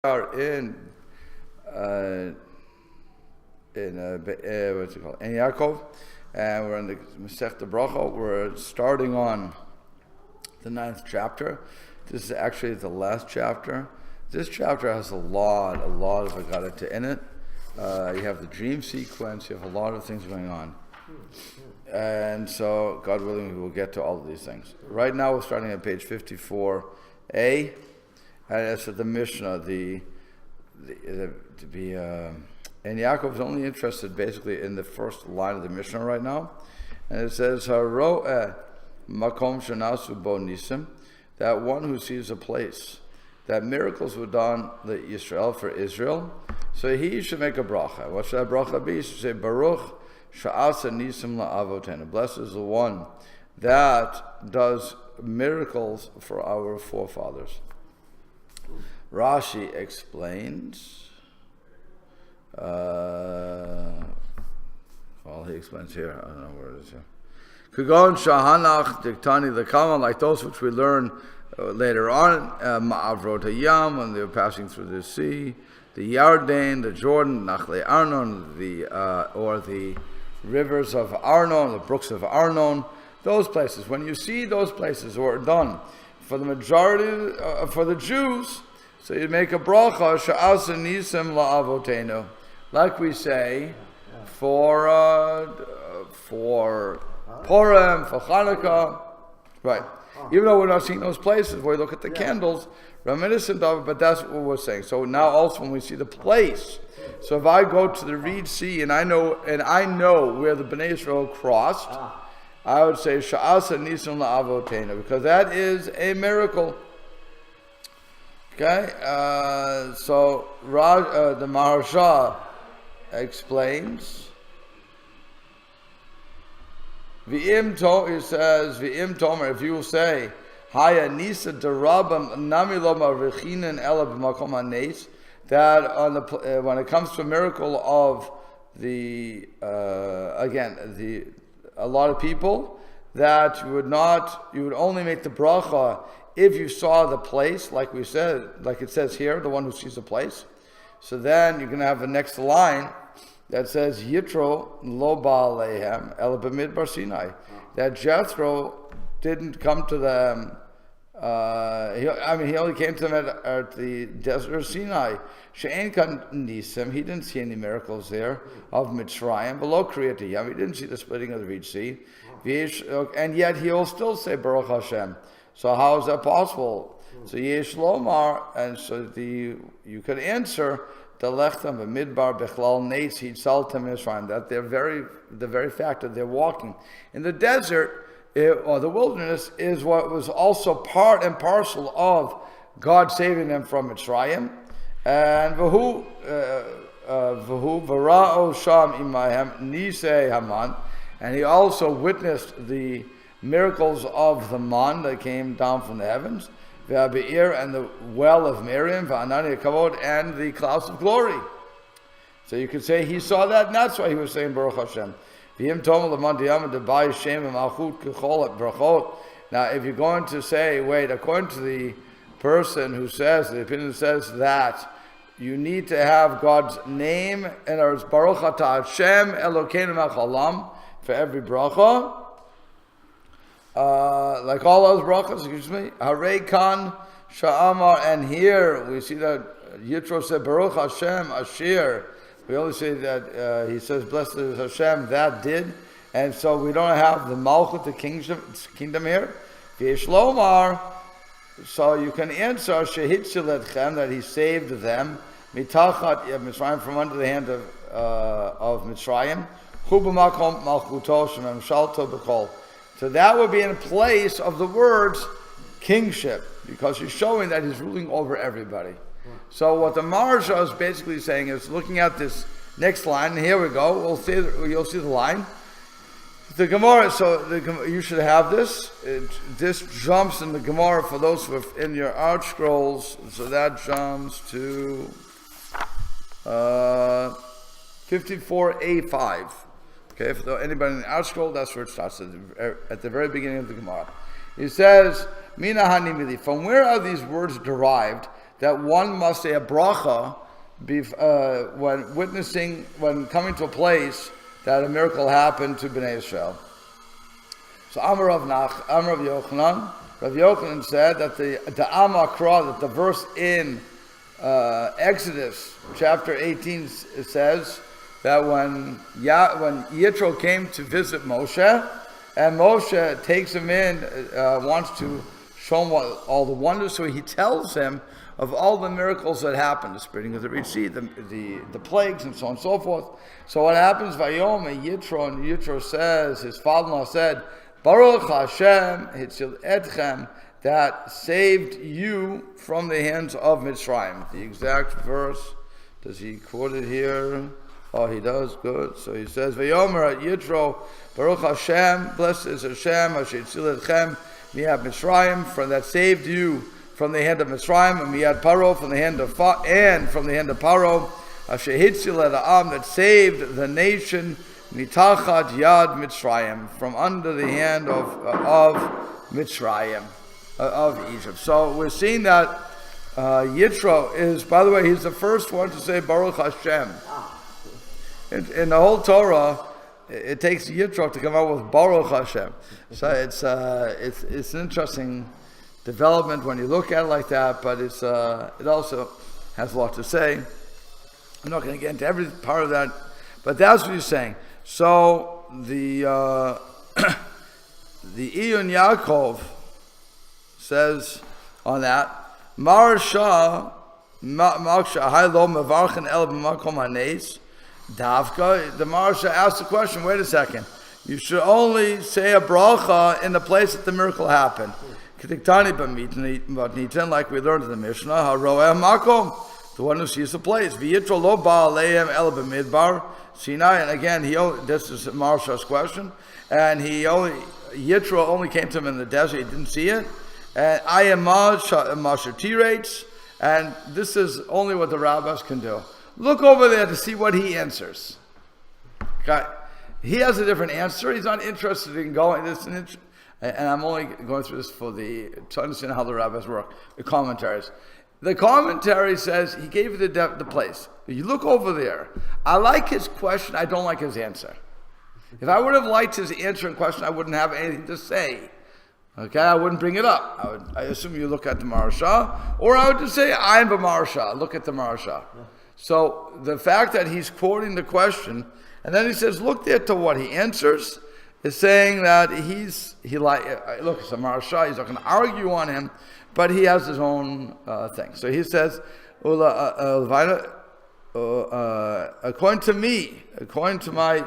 are in what's it called? In Yaakov, and we're in the Masechta Bracha. We're starting on the 9th chapter. This is actually the last chapter. This chapter has a lot of Agadata in it. You have the dream sequence. You have a lot of things going on. And so, God willing, we will get to all of these things. Right now, we're starting at page 54a, and it's the Mishnah. And Yaakov is only interested basically in the first line of the Mishnah right now, and it says, "Haro'eh makom shenasu bo nisim," that one who sees a place that miracles were done the Yisrael for Israel, so he should make a bracha. What should that bracha be? He should say, "Baruch sha'asa nisim la'avotenu." Blessed is the one that does miracles for our forefathers. Rashi explains. He explains here. I don't know where it is here. Kugon shahanach diktani lekama, like those which we learn later on. Ma'avrot hayam, when they were passing through the sea, the Yarden, the Jordan, Nachle Arnon, or the rivers of Arnon, the brooks of Arnon. Those places. When you see those places were done for the majority, for the Jews, so you make a bracha sha'asa nisim la'avotenu, like we say for Purim, for Hanukkah, right? Even though we're not seeing those places where you look at the candles, reminiscent of it, but that's what we're saying. So now also when we see the place, so if I go to the Reed Sea and I know where the Bnei Israel crossed, I would say sha'asa nisim la'avotenu, because that is a miracle. Okay, so the Maharsha explains. He says, V'im tomer, if you will say, Haya nisa derabam namiloma rechinen ela b'makom hanes, that on the when it comes to a miracle of a lot of people, that you would only make the bracha if you saw the place, like we said, like it says here, the one who sees the place. So then you're going to have the next line that says, Yitro lo ba'alehem ela b'midbar Sinai. That Jethro didn't come to them, he only came to them at the desert of Sinai. She'en kan nisim, he didn't see any miracles there of Mitzrayim, below Kriyat Yam, he didn't see the splitting of the Red Sea. And yet he will still say Baruch Hashem. So how is that possible? So Yesh Lomar, and so you could answer the Lechtam Midbar Bechlal Neitz Hitzaltem Yisrael, that the very fact that they're walking in the desert or the wilderness is what was also part and parcel of God saving them from Mitzrayim. And Vahu Vara'o Sham Imayhem Nisei Haman, and he also witnessed the miracles of the man that came down from the heavens, V'Abeir, and the well of Miriam, V'Anani Kavod, and the clouds of glory. So you could say he saw that, and that's why he was saying Baruch Hashem. V'Im Tomel L'man Diyam D'Bai Shem Malchut K'Chol Brachot. Now, if you're going to say, wait, according to the person who says, the opinion says that you need to have God's name, and it's Baruch Atah Hashem Elokeinu Melech Haolam for every bracha. Like all those brachas, Harei Kan Sha'amar, and here we see that Yitro said Baruch Hashem Asher. We only say that he says Blessed is Hashem, that did, and so we don't have the Malchut, the kingdom here. V'yesh Lomar, so you can answer Shehitzel Etchem, that he saved them Mitachat Mitzrayim, from under the hand of Mitzrayim. Hu b'makom Malchuto Shemem Shalto B'Kol. So that would be in place of the words kingship, because he's showing that he's ruling over everybody. So what the Maharsha is basically saying is, looking at this next line, and here we go, you'll see the line. The Gemara, you should have this. This jumps in the Gemara for those who are in your art scrolls, so that jumps to 54a5. Okay, for anybody in the art scroll, that's where it starts, at the very beginning of the Gemara. He says, Mina hanimili, from where are these words derived that one must say a bracha when coming to a place that a miracle happened to Bnei Israel. So Amar Rav Yochanan, Rav Yochanan said that the Amakra, that the verse in Exodus chapter 18 says that when Yitro came to visit Moshe, and Moshe takes him in, wants to show him all the wonders, so he tells him of all the miracles that happened, the spreading of the Red Sea, the plagues, and so on and so forth. So what happens, Vayom and Yitro says, his father-in-law said, Baruch Hashem Hitzil Etchem, that saved you from the hands of Mitzrayim. The exact verse, does he quote it here? Oh, he does, good. So he says, Vayomer Yitro, Baruch Hashem, blessed is Hashem, Asher Hitzil Etchem, Miyad Mitzrayim, from that saved you from the hand of Mitzrayim, and Miyad Paro, from the hand of Paro, Asher Hitzil Etchem, that saved the nation, Mitachat Yad Mitzrayim, from under the hand of Mitzrayim, of Egypt. So we're seeing that Yitro is, by the way, he's the first one to say Baruch Hashem. In the whole Torah, it takes Yitro to come out with Baruch Hashem. So it's an interesting development when you look at it like that, but it also has a lot to say. I'm not going to get into every part of that, but that's what he's saying. So the Iyun Yaakov says on that, Marsha Maksha Hailo Mevarchen El B'Makom Hanes Davka. The Marsha asked the question, wait a second, you should only say a bracha in the place that the miracle happened. Like we learned in the Mishnah, Haroeh Makom, the one who sees the place. V'yitro lo ba aleihem el b'midbar Sinai. And again, this is Marsha's question, and Yitro only came to him in the desert, he didn't see it. And I am Masher T-rates, and this is only what the rabbis can do. Look over there to see what he answers. Okay. He has a different answer. He's not interested in going. And I'm only going through this to understand how the rabbis work, the commentaries. The commentary says he gave you the place. You look over there. I like his question. I don't like his answer. If I would have liked his answer and question, I wouldn't have anything to say. Okay, I wouldn't bring it up. I assume you look at the Marsha, or I would just say, I'm the Marsha. Look at the Marsha. Yeah. So the fact that he's quoting the question, and then he says, look there to what he answers, is saying that look, it's a Marsha. He's not going to argue on him, but he has his own thing. So he says, according to me, according to my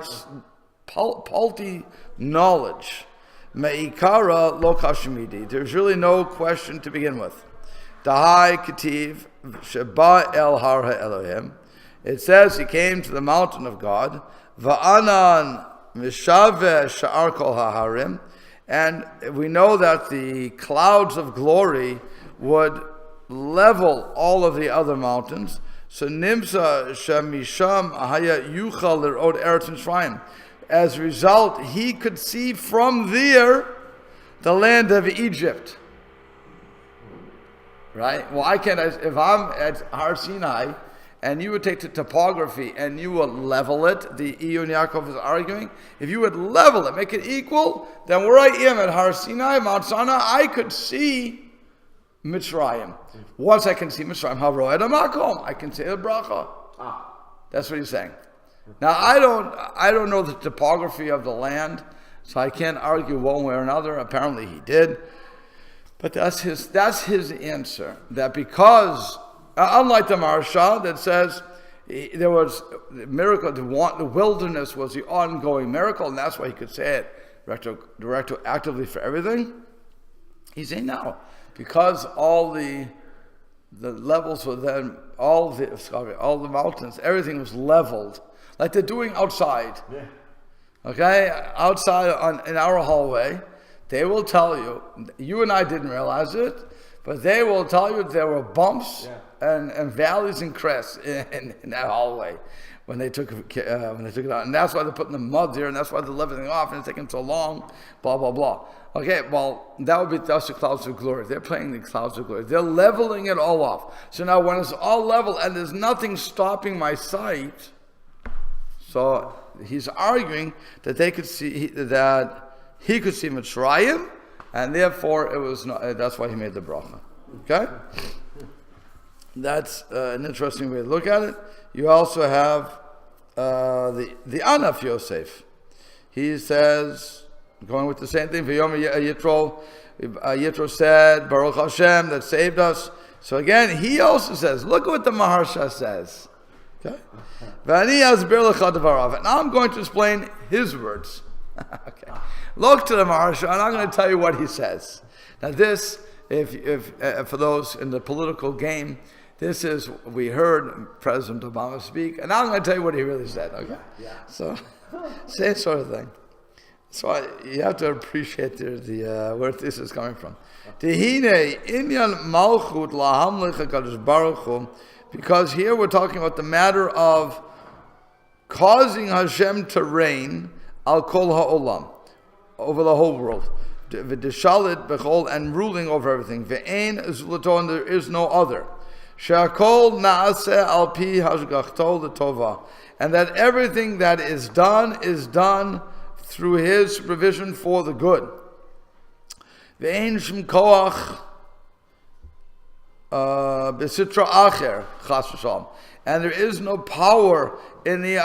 paltry knowledge, Me'ikara lo kashmidi. There's really no question to begin with. Dahai Ketiv Sheba El Har HaElohim. It says he came to the mountain of God. Va'anan Mishave Sha'ar Kol HaHarim. And we know that the clouds of glory would level all of the other mountains. So Nimsa Shemisham Ahaya Yuchal L'Od Eretz Mitzrayim. As a result, he could see from there the land of Egypt. Right? Well, if I'm at Har Sinai, and you would take the topography and you would level it, the Iyun Yaakov is arguing, if you would level it, make it equal, then where I am at Har Sinai, Mount Sinai, I could see Mitzrayim. Once I can see Mitzrayim, Havroed Amakom, I can say the bracha. That's what he's saying. Now I don't know the topography of the land, so I can't argue one way or another. Apparently he did, but that's his answer. That because unlike the Marsha that says there was the miracle, the wilderness was the ongoing miracle, and that's why he could say it retroactively for everything. He's saying no, because all the levels were then all the mountains, everything was leveled. Like they're doing outside. Yeah. Okay? Outside in our hallway, they will tell you and I didn't realize it, but they will tell you there were bumps and valleys and crests in that hallway. when they took it out, and that's why they're putting the mud there, and that's why they're leveling everything off, and it's taking so long. Blah blah blah. Okay, well that would be that's the clouds of glory. They're playing the clouds of glory. They're leveling it all off. So now when it's all level and there's nothing stopping my sight, so he's arguing that they could see that he could see Mitzrayim, and therefore it was not. That's why he made the bracha. Okay, that's an interesting way to look at it. You also have the Anaf Yosef. He says, going with the same thing, Yitro said, Baruch Hashem, that saved us. So again, he also says, look at what the Maharsha says. Okay? And I'm going to explain his words. Okay. Look to the Maharsha, and I'm going to tell you what he says. Now this, if for those in the political game, this is, we heard President Obama speak, and I'm going to tell you what he really said, okay? Yeah. So, same sort of thing. So you have to appreciate the where this is coming from. Because here we're talking about the matter of causing Hashem to reign al kol ha'olam, over the whole world, and ruling over everything. And there is no other. And that everything that is done through his supervision for the good. And there is no power in the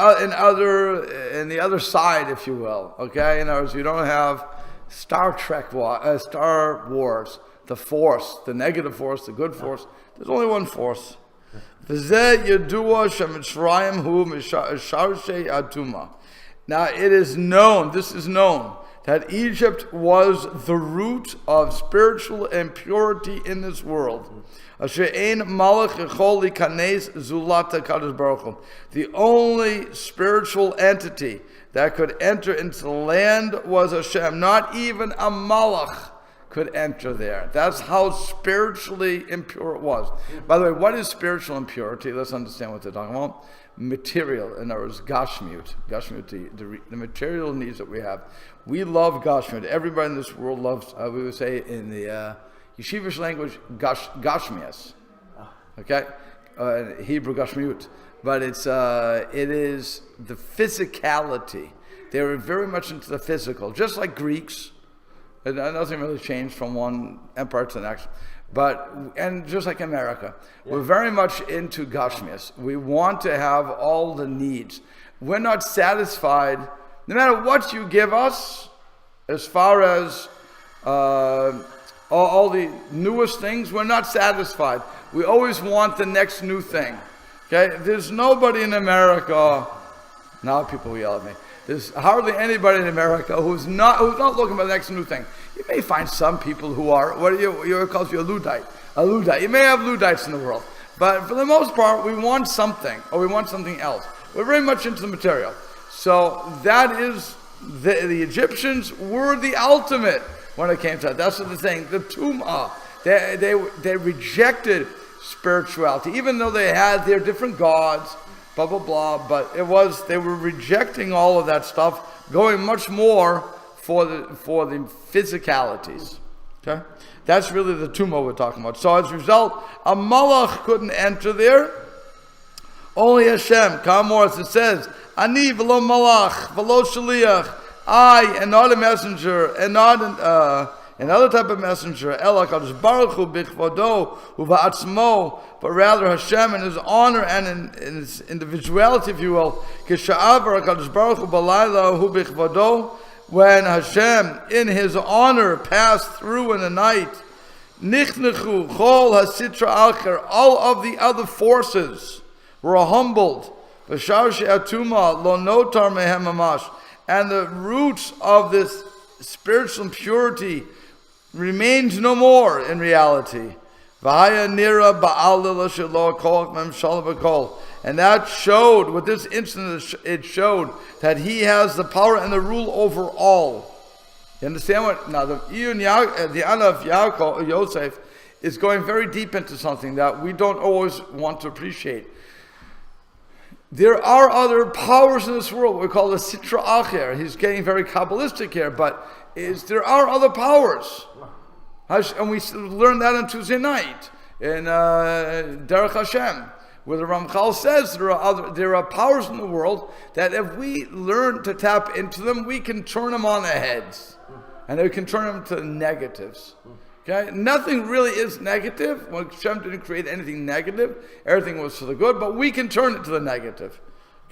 other side, if you will. Okay, in other words, you don't have Star Wars, the force, the negative force, the good force. There's only one force. Now it is known, that Egypt was the root of spiritual impurity in this world. The only spiritual entity that could enter into the land was Hashem. Not even a malach could enter there. That's how spiritually impure it was. By the way, what is spiritual impurity? Let's understand what they're talking about. Material, in other words, gashmiut, the material needs that we have. We love gashmiut. Everybody in this world loves, we would say in the yeshivish language, gashmias. Okay? Hebrew gashmiut. But it is the physicality. They were very much into the physical, just like Greeks. It doesn't really change from one empire to the next. And just like America, we're very much into Gashmias. We want to have all the needs. We're not satisfied, no matter what you give us, as far as all the newest things, we're not satisfied. We always want the next new thing. Okay? There's nobody in America, now people will yell at me, there's hardly anybody in America who's not looking for the next new thing. You may find some people who are, you calls you a Luddite. You may have Luddites in the world. But for the most part, we want something, or we want something else. We're very much into the material. So that is, the Egyptians were the ultimate when it came to that. That's what they're saying. The Tum'ah, they rejected spirituality, even though they had their different gods, blah, blah, blah, but they were rejecting all of that stuff, going much more for the physicalities. Okay? That's really the tumah we're talking about. So as a result, a malach couldn't enter there. Only Hashem. Kamor, as it says, Ani v'lo malach, v'lo shaliach, I, and not a messenger, and not another type of messenger, Ela Kadosh Baruch Hu bichvodo uva'atzmo, but rather Hashem in His honor and in His individuality, if you will. Kisha'avar Kadosh Baruch Hu balayla hu bichvodo, when Hashem in His honor passed through in the night, nichnechu chol hasitra acher, all of the other forces were humbled. V'shar she'atuma lo notar mehem mamash, and the roots of this spiritual impurity remains no more in reality. And that showed, with this incident, it showed that he has the power and the rule over all. You understand what? Now, the Anna of Yaakov, Yosef, is going very deep into something that we don't always want to appreciate. there are other powers in this world. We call it Sitra Acher. He's getting very Kabbalistic here, but there are other powers. And we learned that on Tuesday night in Derech Hashem, where the Ramchal says there are powers in the world that if we learn to tap into them, we can turn them on their heads. And we can turn them to negatives. Okay? Nothing really is negative. When Hashem didn't create anything negative, everything was for the good, but we can turn it to the negative.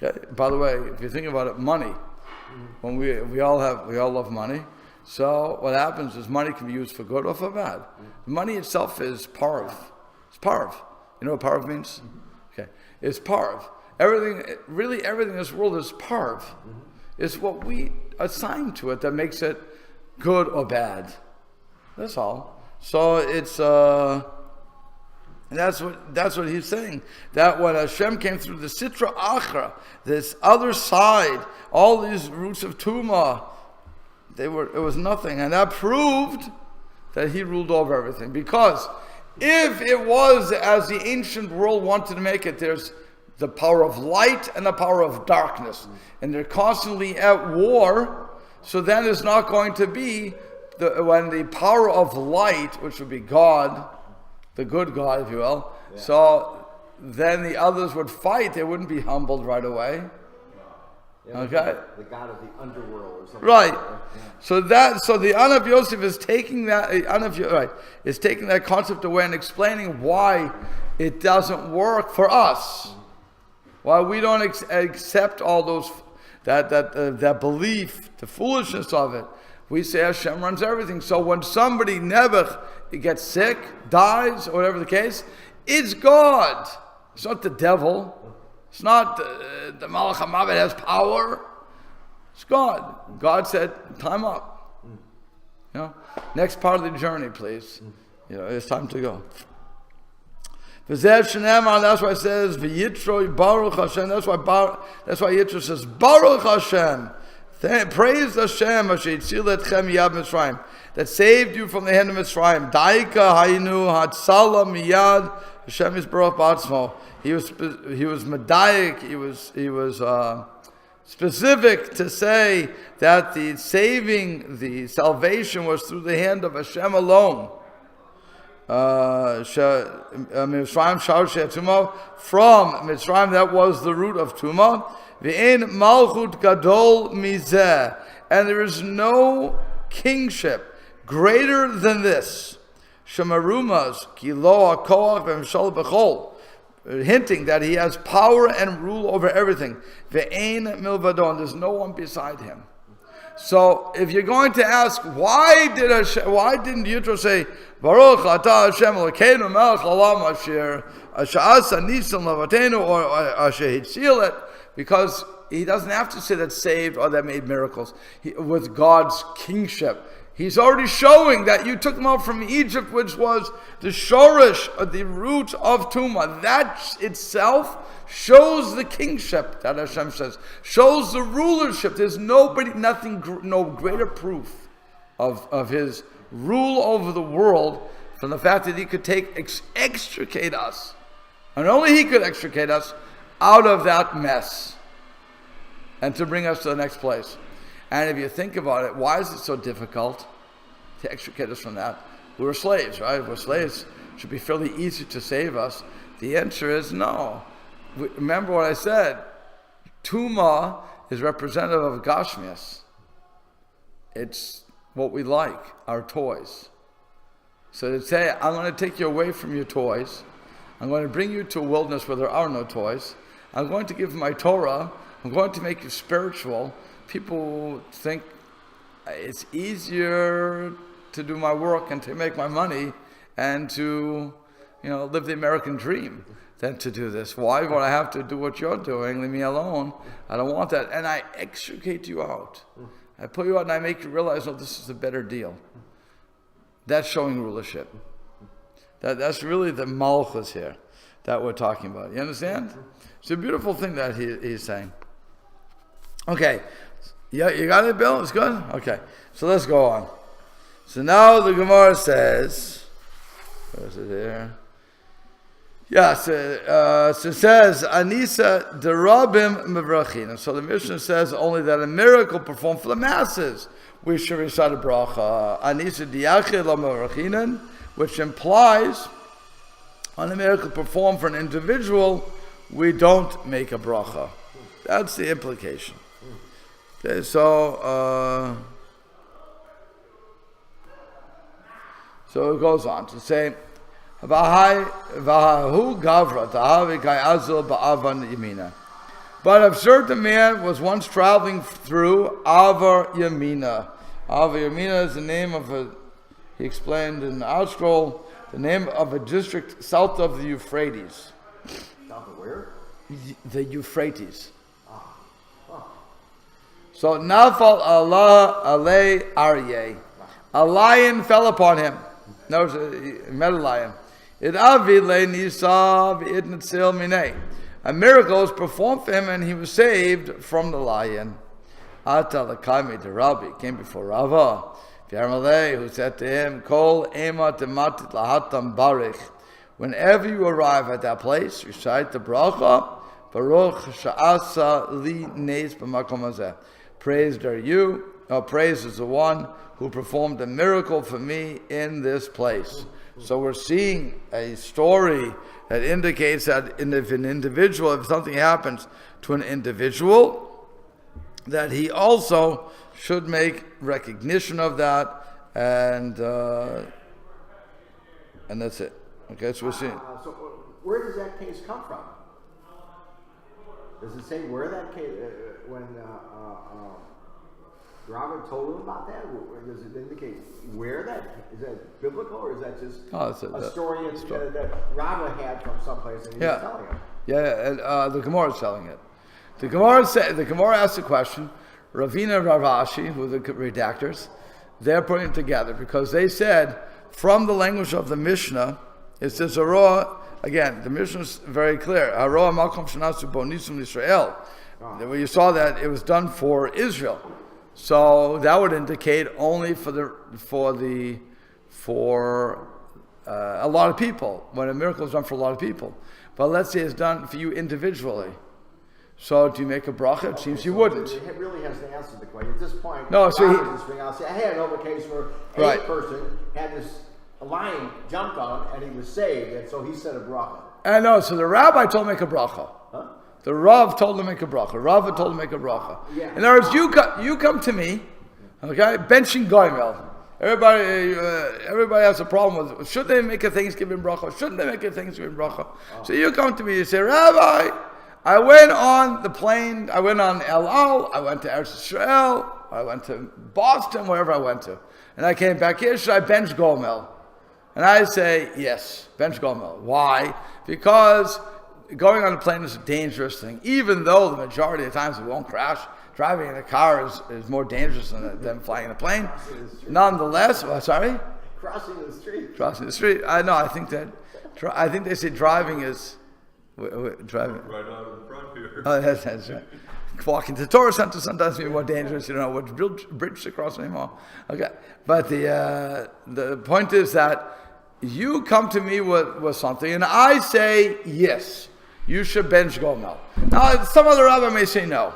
Okay? By the way, if you think about it, money. When we all love money. So what happens is money can be used for good or for bad. Money itself is parv. It's parv. You know what parv means? Okay. It's parv. Everything in this world is parv. It's what we assign to it that makes it good or bad. That's all. So it's that's what he's saying. That when Hashem came through the Sitra Achra, this other side, all these roots of Tumah, it was nothing, and that proved that he ruled over everything. Because if it was as the ancient world wanted to make it, there's the power of light and the power of darkness, and they're constantly at war. So then it's not going to be when the power of light, which would be God, the good God, if you will. Yeah. So then the others would fight; they wouldn't be humbled right away. Yeah, okay, the God of the underworld or something. Right. Like yeah. So the Anav Yosef is taking that. Is taking that concept away and explaining why it doesn't work for us. Why we don't accept all those that belief, the foolishness of it. We say Hashem runs everything. So when somebody never gets sick, dies, or whatever the case, it's God. It's not the devil. It's not the Malach HaMavet has power. It's God. God said, time up. You know, next part of the journey, please. You know, it's time to go. That's why it says, V'yitro Baruch Hashem. That's why Yitro says, Baruch Hashem. Praise Hashem, that saved you from the hand of Mitzrayim. Daika Hayinu Hatzala Miyad Hashem is Baruch B'atzmo. He was medayik. He was specific to say that the salvation was through the hand of Hashem alone. From Mitzrayim, that was the root of Tumah. V'ein malchut gadol mizeh, and there is no kingship greater than this. Shemarumas ki lo hakoach v'mshal b'chol, hinting that he has power and rule over everything. Ve'ein milvadon, there's no one beside him. So if you're going to ask, why didn't Yitro say, Baruch atah Hashem Elokeinu melech haolam asher asa nisan levatenu, or asher hitzil it? Because he doesn't have to say that saved or that made miracles. With God's kingship, he's already showing that you took them out from Egypt, which was the shorish, the root of Tumah. That itself shows the kingship that Hashem says, shows the rulership. There's no greater proof of his rule over the world from the fact that he could extricate us, and only he could extricate us out of that mess and to bring us to the next place. And if you think about it, why is it so difficult to extricate us from that? We're slaves, right? We're slaves. It should be fairly easy to save us. The answer is no. Remember what I said. Tumah is representative of Gashmias. It's what we like, our toys. So to say, I'm going to take you away from your toys. I'm going to bring you to a wilderness where there are no toys. I'm going to give my Torah. I'm going to make you spiritual. People think it's easier to do my work and to make my money and to, live the American dream than to do this. Why would I have to do what you're doing? Leave me alone. I don't want that. And I extricate you out. I pull you out and I make you realize, this is a better deal. That's showing rulership. That's really the malchus here that we're talking about. You understand? It's a beautiful thing that he's saying. Okay. Yeah, you got it, Bill? It's good? Okay. So let's go on. So now the Gemara says, where is it here? Yes, so it says, Anisa derabim mevrachin. So the Mishnah says only that a miracle performed for the masses, we should recite a bracha. Anisa diyachid la mevrachinan, which implies on a miracle performed for an individual, we don't make a bracha. That's the implication. Okay, so it goes on to say, but observe the man was once traveling through Avar Yamina. Avar Yamina is the name of he explained in the Outscroll, the name of a district south of the Euphrates. South of where? The Euphrates. So Nafal Allah alei Aryeh. A lion fell upon him. No, he met a lion. A miracle was performed for him and he was saved from the lion. Ata l'kaimi to Rabbi, came before Rava. Who said to him, Kol ema tematit lahatam barich. Whenever you arrive at that place, recite the bracha, Baruch sha'asa li nes b'makom hazeh. Praised are you, praise is the one who performed a miracle for me in this place. So we're seeing a story that indicates that if something happens to an individual, that he also should make recognition of that, and that's it. Okay, so we're seeing. So where does that case come from? Does it say where that case, when Robert told him about that? Does it indicate where that, is that biblical or is that just a story that Robert had from someplace and he was telling him? Yeah, and the Gemara is telling it. The Gemara asked the question. Ravina and Ravashi, who are the redactors, they're putting it together because they said from the language of the Mishnah, it says Aroa. Again, the Mishnah is very clear. Aroa Malkom Shanasu Bonisum Israel. When you saw that, it was done for Israel. So that would indicate only for a lot of people, when a miracle is done for a lot of people. But let's say it's done for you individually. So do you make a bracha? It seems you wouldn't. It really has to answer the question. At this point, no, so I had another case where a person had a lion jumped on and he was saved, and so he said a bracha. And no, so the rabbi told him to make a bracha. Huh? The Rav told him to make a bracha. Rava told him to make a bracha. Yeah. In other words, you come to me, okay, benching goimel. Everybody has a problem with, should they make a Thanksgiving bracha? Shouldn't they make a Thanksgiving bracha? Oh. So you come to me, you say, Rabbi, I went on the plane, I went on El Al, I went to Eretz Israel, I went to Boston, wherever I went to. And I came back here, should I bench gomel? And I say, yes, bench gomel. Why? Because going on a plane is a dangerous thing. Even though the majority of the times it won't crash, driving in a car is more dangerous than flying in a plane. Nonetheless, sorry? Crossing the street. Crossing the street. I think they say driving is... driving. Right out of the front here. Oh, that's right. Walking to the Torah Center sometimes can be more dangerous. You don't know what bridge to cross anymore. Okay, but the point is that you come to me with something, and I say yes, you should bench gomel. Now, some other rabbi may say no.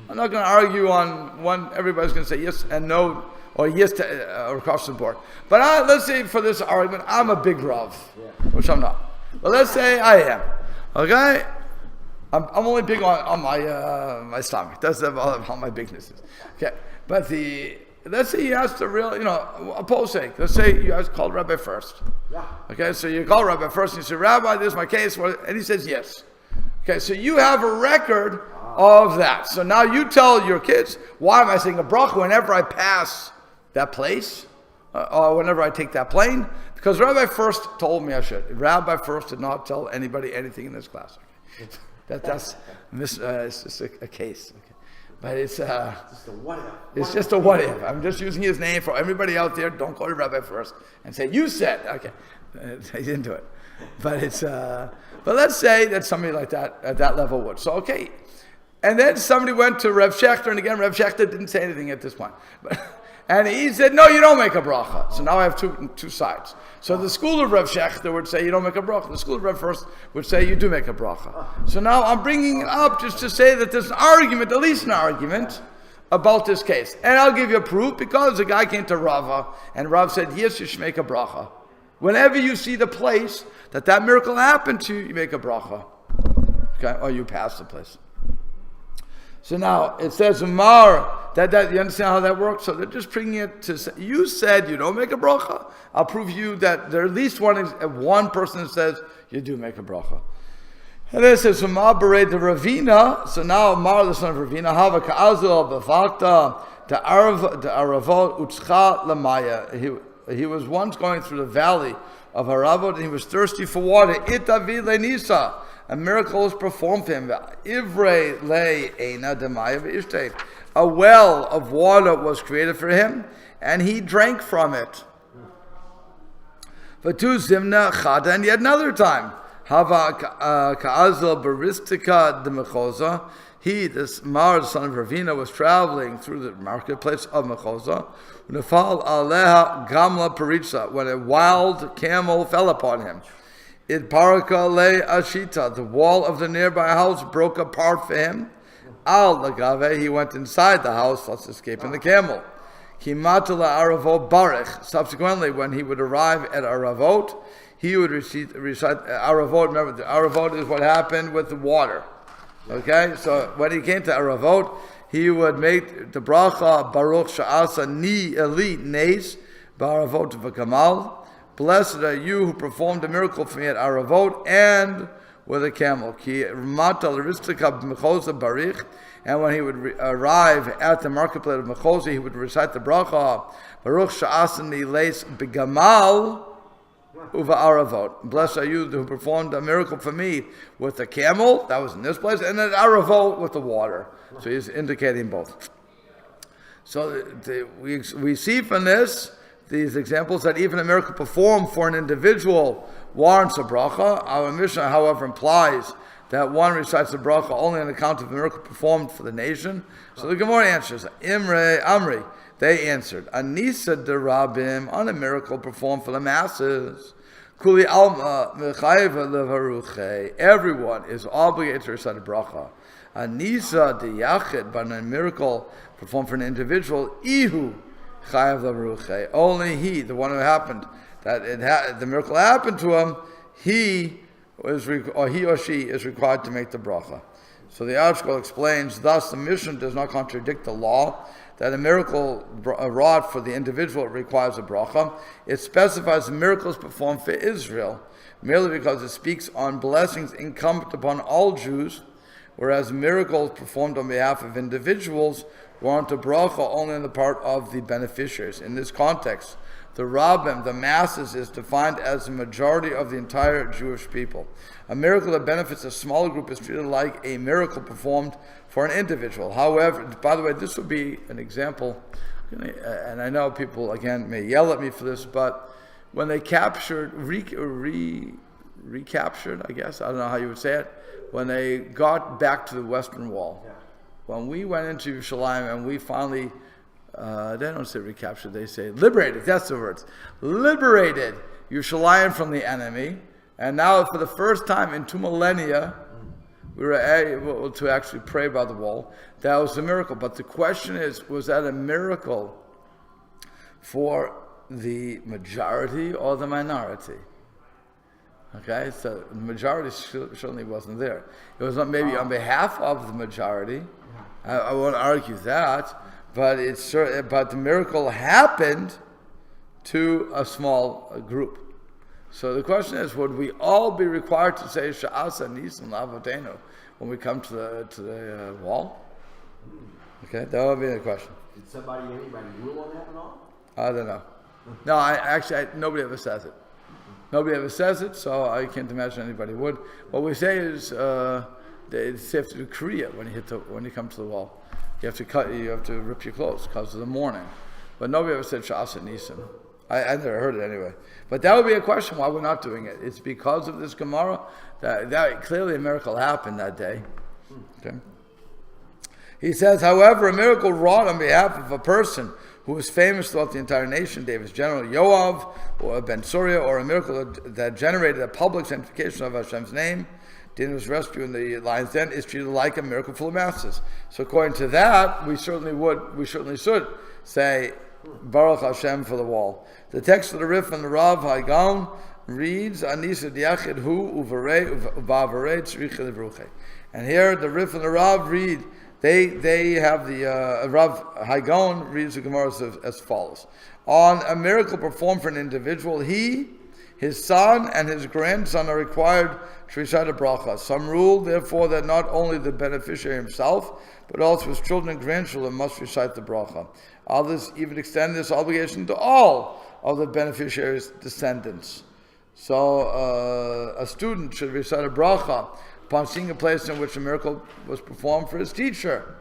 I'm not going to argue on one. Everybody's going to say yes and no, or yes to across the board. But let's say for this argument, I'm a big rav, which I'm not. But let's say I am. Okay, I'm only big on my stomach. That's how my bigness is. Okay, but let's say you asked a real, a poll's sake. Let's say you guys called Rabbi first. Yeah. Okay, so you call Rabbi first and you say, Rabbi, this is my case, and he says yes. Okay, so you have a record of that. So now you tell your kids, why am I saying a bracha whenever I pass that place, or whenever I take that plane? Because Rabbi first told me I should. Rabbi first did not tell anybody anything in this class. Okay. That's it's just a case. Okay. But it's just a what if. It's just a what if. I'm just using his name for everybody out there. Don't go to Rabbi first and say you said. Okay, he didn't do it. But it's but let's say that somebody like that at that level would. So okay, and then somebody went to Rev Shechter, and again Rev Shechter didn't say anything at this point. But And he said, no, you don't make a bracha. So now I have two sides. So the school of Rav Shechter would say you don't make a bracha. The school of Rav First would say you do make a bracha. So now I'm bringing it up just to say that there's an argument, at least an argument, about this case. And I'll give you a proof, because the guy came to Rava, and Rav said, yes, you should make a bracha. Whenever you see the place that miracle happened to, you make a bracha. Okay, or you pass the place. So now it says Umar that you understand how that works. So they're just bringing it to say, you said you don't make a bracha. I'll prove you that there at least one person that says you do make a bracha. And then it says Umar bered the Ravina. So now Umar the son of Ravina hava ka'azul b'fakta the aravot utzcha lamaya. He was once going through the valley of Haravot, and he was thirsty for water. Itavi lenisa. A miracle was performed for him. A well of water was created for him, and he drank from it. And yet another time, he, this Mar, the son of Ravina, was traveling through the marketplace of Mechoza. When a wild camel fell upon him. It paraka le ashita. The wall of the nearby house broke apart for him. Al lagave, he went inside the house, thus escaping the camel. Kimatala aravot barich. Subsequently, when he would arrive at Aravot, he would recite Aravot. Remember, the Aravot is what happened with the water. Okay, so when he came to Aravot, he would make the bracha Baruch Sha'asa Ni Eli Nes Baravot V'Kamal. Blessed are you who performed a miracle for me at Aravot and with a camel. And when he would arrive at the marketplace of Mechoza, he would recite the bracha Baruch Sha'asani Leis Begamal Uva Aravot. Blessed are you who performed a miracle for me with the camel, that was in this place, and at Aravot with the water. So he's indicating both. So we see from these examples that even a miracle performed for an individual warrants a bracha. Our Mishnah, however, implies that one recites the bracha only on account of the miracle performed for the nation. So the Gemara answers, Amri, they answered, Anisa de Rabim, on a miracle performed for the masses. Kuli alma mechayva levaruche. Everyone is obligated to recite a bracha. Anisa de Yachid, but a miracle performed for an individual, Ihu. Only he, the one who happened, the miracle happened to him, he or she is required to make the bracha. So the article explains, thus the mission does not contradict the law that a miracle wrought for the individual requires a bracha. It specifies miracles performed for Israel, merely because it speaks on blessings incumbent upon all Jews, whereas miracles performed on behalf of individuals warrant a bracha only on the part of the beneficiaries. In this context, the Rabbim, the masses, is defined as the majority of the entire Jewish people. A miracle that benefits a smaller group is treated like a miracle performed for an individual. However, by the way, this would be an example, and I know people, again, may yell at me for this, but when they recaptured, I guess, I don't know how you would say it, when they got back to the Western Wall. Yeah. When we went into Yerushalayim and we finally, they don't say recaptured, they say liberated, that's the words. Liberated Yerushalayim from the enemy. And now for the first time in 2 millennia, we were able to actually pray by the wall. That was a miracle. But the question is, was that a miracle for the majority or the minority? Okay, so the majority certainly wasn't there. It was maybe on behalf of the majority. I won't argue that, but but the miracle happened to a small group. So the question is, would we all be required to say Sha'asa Nisan Lavotenu when we come to the wall? Okay, that would be the question. Did anybody rule on that at all? I don't know. No, nobody ever says it. Nobody ever says it, so I can't imagine anybody would. What we say is they have to do kriya when you come to the wall. You have to rip your clothes because of the mourning. But nobody ever said Sha'asa Nisan. I never heard it anyway. But that would be a question why we're not doing it. It's because of this Gemara that clearly a miracle happened that day. Okay. He says, however, a miracle wrought on behalf of a person who was famous throughout the entire nation, David's general Yoav, or Ben Surya, or a miracle that generated a public sanctification of Hashem's name, Dinah's rescue in the lion's den, is treated like a miracle full of masses. So according to that, we certainly should say, Baruch Hashem for the wall. The text of the Rif and the Rav Haigaon reads, Anisa Diachid Hu Uvarei Tzricha Livruche. And here the Rif and the Rav read, they have the Rav Haigaon reads the Gemara as follows. On a miracle performed for an individual, he, his son, and his grandson are required to recite a bracha. Some rule, therefore, that not only the beneficiary himself, but also his children and grandchildren must recite the bracha. Others even extend this obligation to all of the beneficiary's descendants. So a student should recite a bracha upon seeing a place in which a miracle was performed for his teacher.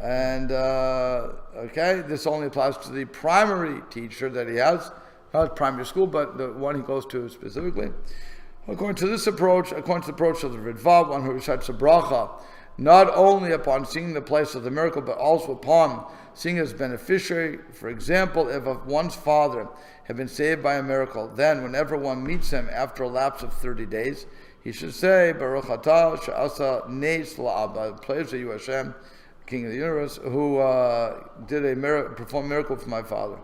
And this only applies to the primary teacher that he has, not primary school, but the one he goes to specifically. According to the approach of the Ritva, one who recites a bracha, not only upon seeing the place of the miracle, but also upon seeing his beneficiary. For example, if one's father had been saved by a miracle, then whenever one meets him after a lapse of 30 days, he should say, Baruch atah she'asa nes la'abba, praise to you Hashem, King of the universe, who performed a miracle for my father.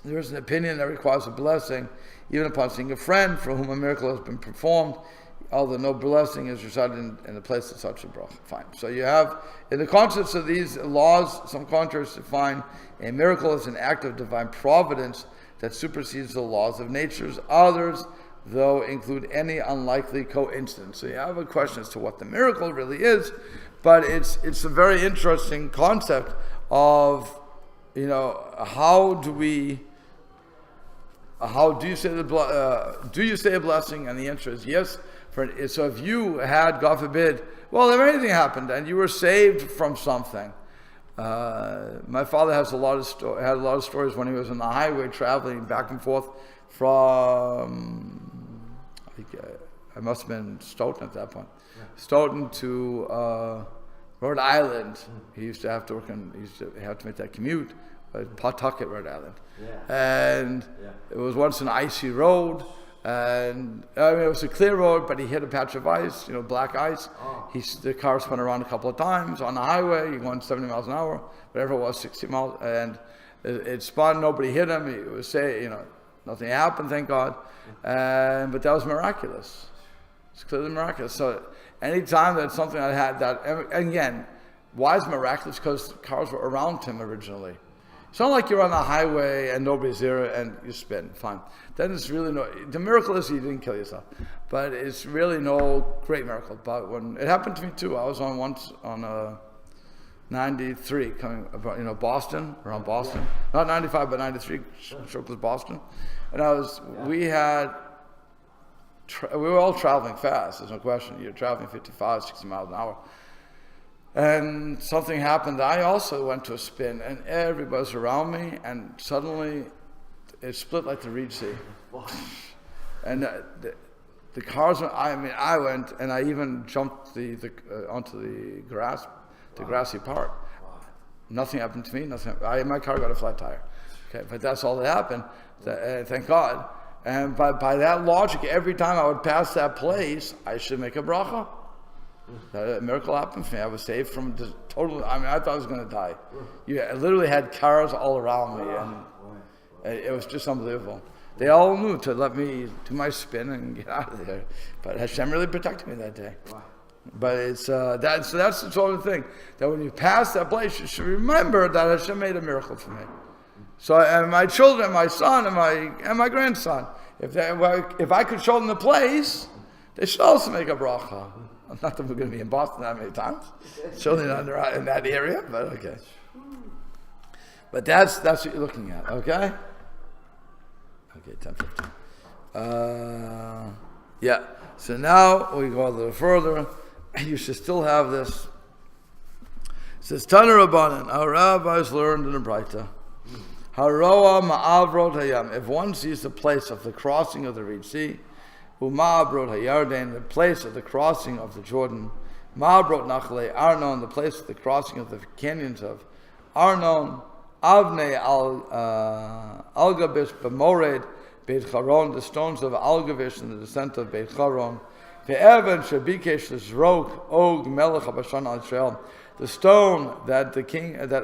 There is an opinion that requires a blessing, even upon seeing a friend for whom a miracle has been performed, although no blessing is recited in the place of such a bracha. Fine. So you have, in the context of these laws, some commentators define a miracle as an act of divine providence that supersedes the laws of nature. Others, though, include any unlikely coincidence. So you have a question as to what the miracle really is, but it's a very interesting concept of, how do you say do you say a blessing? And the answer is yes. So if you had, God forbid, if anything happened and you were saved from something, my father had a lot of stories when he was on the highway traveling back and forth from, I must have been Stoughton at that point, Stoughton to Rhode Island. He used to have to make that commute, Pawtucket, Rhode Island. And it was once an icy road, and it was a clear road, but he hit a patch of ice, black ice. The car spun around a couple of times on the highway. You're going 70 miles an hour, whatever it was, 60 miles, and it spun. Nobody hit him. He was nothing happened, thank God. But that was miraculous. It's clearly miraculous. So anytime that something I had that, and again, why is it miraculous? Because cars were around him originally. It's not like you're on the highway and nobody's there and you spin. Fine. Then it's really the miracle is you didn't kill yourself. But it's really no great miracle. But when it happened to me too, I was once on 93 coming about, Boston, around Boston. Not 95, but 93, stroke was Boston. And we were all traveling fast, there's no question. You're traveling 55, 60 miles an hour. And something happened. I also went to a spin, and everybody's around me, and suddenly it split like the Reed Sea. And the cars. I went, and I even jumped onto the grassy part. Nothing happened to me. My car got a flat tire. Okay, but that's all that happened. Thank God. And by that logic, every time I would pass that place, I should make a bracha. A miracle happened for me. I was saved from total. I thought I was going to die. I literally had cars all around me, and it was just unbelievable. They all knew to let me do my spin and get out of there. But Hashem really protected me that day. But it's that's the sort of thing that when you pass that place, you should remember that Hashem made a miracle for me. So, and my children, my son, and my grandson, if I could show them the place, they should also make a bracha. Not that we're going to be in Boston that many times, certainly not in that area, but okay. But that's what you're looking at, okay? Okay, 10:15. So now we go a little further. You should still have this. It says, Tana Rabbanan, our rabbis learned in the Braita. Haroa ma'avrot hayam. If one sees the place of the crossing of the Red Sea, Uma'abrot Hayarden, the place of the crossing of the Jordan. Ma'abrot Nachle Arnon, the place of the crossing of the canyons of Arnon. Avnei Algabish B'mored Beit Charon, the stones of Algavish in the descent of Beit Charon. Ve'evan Shabikesh Lizrok Og Melech HaBashan al Israel, the stone that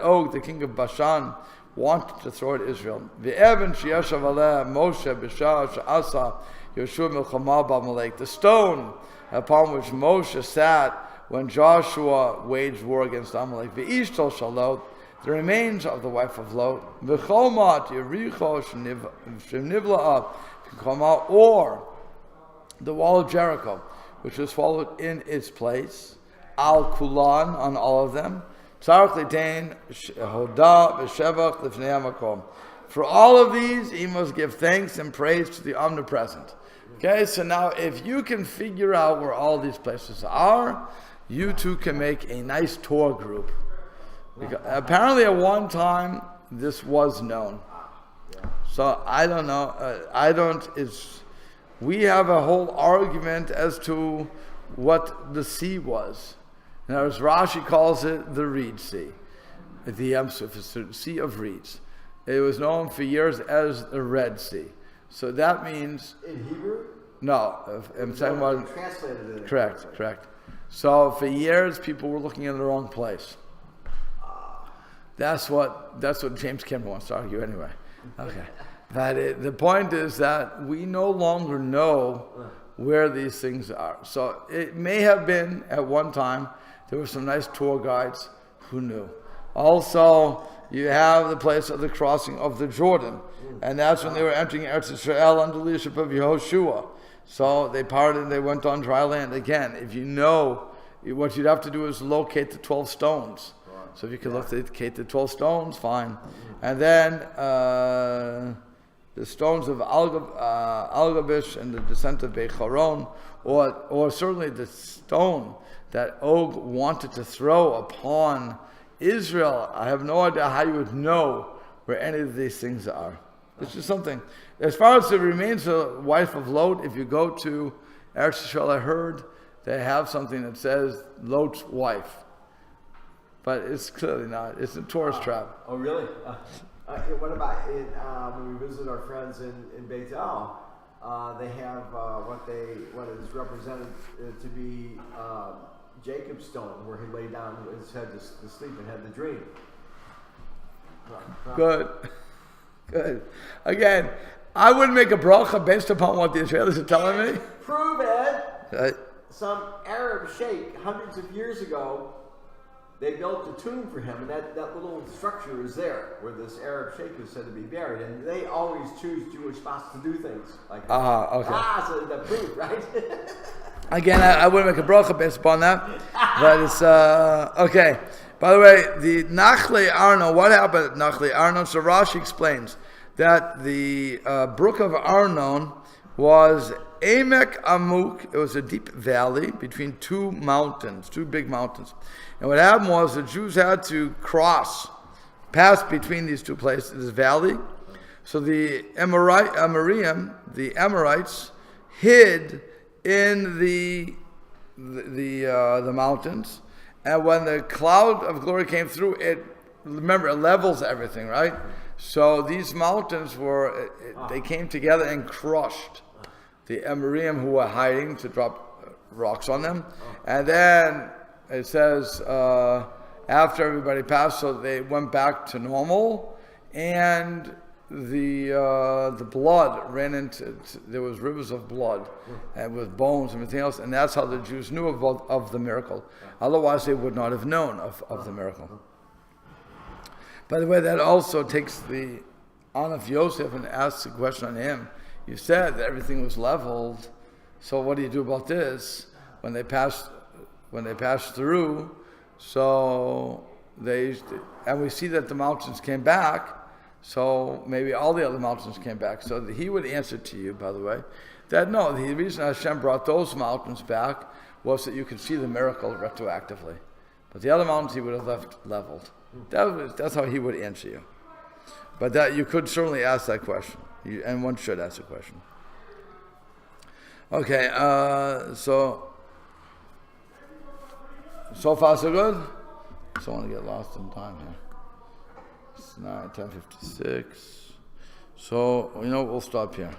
Og, the king of Bashan, wanted to throw at Israel. Ve'evan Sheyashav Aleh Moshe B'Shah Sha'asa Yoshua Milchama B'Amalek, the stone upon which Moshe sat when Joshua waged war against Amalek. Ve'ishtol Shalot, the remains of the wife of Lot. V'chomat Yericho Shnivla'a Kama, or the wall of Jericho, which was followed in its place. Al Kulan, on all of them. Tzarech Litain Hoda V'Shevach Lifnei HaMakom. For all of these, he must give thanks and praise to the omnipresent. Okay, so now if you can figure out where all these places are, you too can make a nice tour group. Because apparently at one time, this was known. So I don't know, we have a whole argument as to what the sea was. Now, as Rashi calls it, the Reed Sea, the Yamsuf, it's the Sea of Reeds. It was known for years as the Red Sea. So that means... In Hebrew? No, I'm saying about... Translated it. Correct. So for years, people were looking in the wrong place. That's what James Cameron wants to argue anyway. Okay. But the point is that we no longer know where these things are. So it may have been at one time, there were some nice tour guides who knew. Also, you have the place of the crossing of the Jordan. And that's when they were entering Eretz Israel under the leadership of Yehoshua. So they parted and they went on dry land. Again, if you know, what you'd have to do is locate the 12 stones. So if you can locate the 12 stones, fine. And then the stones of Algabish and the descent of Beit Charon, or certainly the stone that Og wanted to throw upon Israel. I have no idea how you would know where any of these things are. It's just something. As far as the remains of the wife of Lot, if you go to Eretz Yisrael, I heard they have something that says Lot's wife. But it's clearly not. It's a tourist trap. Oh, really? What about when we visit our friends in Beit El? They have what is represented to be Jacob's stone, where he lay down his head to sleep and had the dream. Good. Again, I wouldn't make a bracha based upon what the Israelis are telling me. Prove it. Right. Some Arab sheikh hundreds of years ago, they built a tomb for him, and that little structure is there where this Arab sheikh is said to be buried. And they always choose Jewish spots to do things like that. Okay. So that proof, right? Again, I wouldn't make a bracha based upon that, but it's okay. By the way, the Nachle Arnon, what happened at Nachle Arnon? So Rashi explains that the brook of Arnon was Emek Amuk. It was a deep valley between two big mountains. And what happened was the Jews had to pass between these two places, this valley. So the Amorites, hid in the mountains. And when the cloud of glory came through, it levels everything, right? So these mountains they came together and crushed the Amorim who were hiding to drop rocks on them. And then it says, after everybody passed, so they went back to normal, and the blood ran into, there was rivers of blood, and with bones and everything else, and that's how the Jews knew of the miracle. Otherwise, they would not have known of the miracle. By the way, that also takes the honor of Yosef and asks a question on him. You said that everything was leveled, so what do you do about this? When they passed through, so and we see that the mountains came back, so maybe all the other mountains came back. So he would answer to you, by the way, that no, the reason Hashem brought those mountains back was that you could see the miracle retroactively. But the other mountains he would have left leveled. That's how he would answer you. But that you could certainly ask that question, and one should ask the question. Okay, so far so good? Just don't want to get lost in time here. It's 10:56. So, we'll stop here.